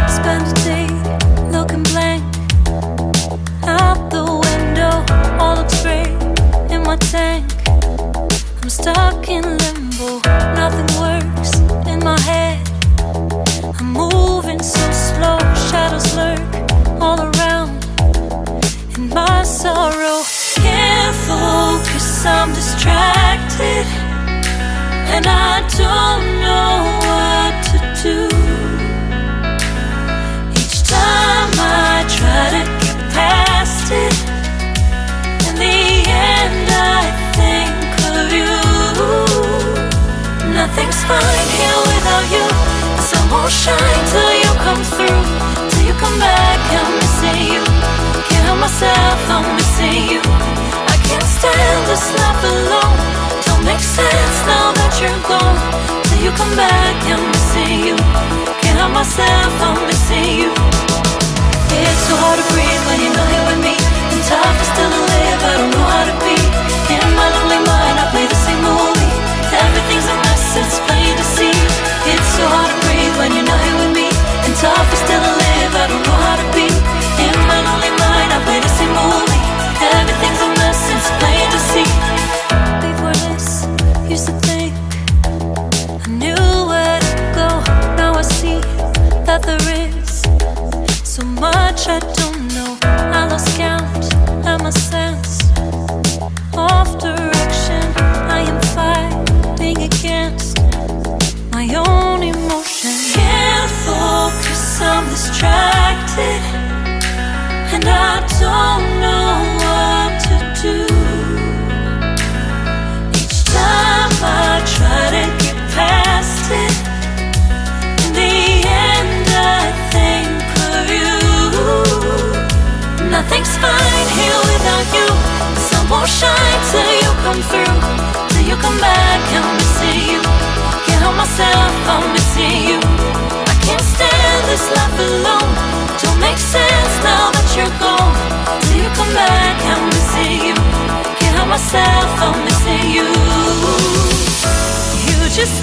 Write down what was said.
Spend a day looking blank out the window, all looks great in my tank. I'm stuck in limbo, nothing works in my head. I'm moving so slow, shadows lurk all around. In my sorrow, can't focus, I'm distracted, and I don't know what to do. Each time I try to get past it, in the end I think of you. Nothing's fine here without you. The sun won't shine till you come through, till you come back. I'm missing you. Can't help myself, I'm missing you. I can't stand this life alone. Don't make sense now that you're gone. Till you come back, I'm missing you. Can't help myself, I'm missing you. It's so hard to breathe when you're not here with me. And tough is still to live, I don't know how to be. In my lonely mind, I play the same movie. Everything's a mess, it's plain to see. It's so hard to breathe when you're not here with me. And tough is still to live, I don't know how to be. In my lonely mind, I play the same movie. Everything's a mess, it's plain to see. Before this, used to think I knew where to go. Now I see that there is so much I don't know. I lost count at my sense of direction. I am fighting against my own emotion. Can't focus, I'm distracted, and I don't know what to do. Each time I try to get past it, in the end I think of you. Nothing's fine here without you. The sun won't shine till you come through, till you come back. I'm missing you. Can't help myself, I'm missing you. I can't stand this life alone. Don't make sense now that you're gone. Till you come back, I'm missing you. Can't help myself, I'm missing you. You just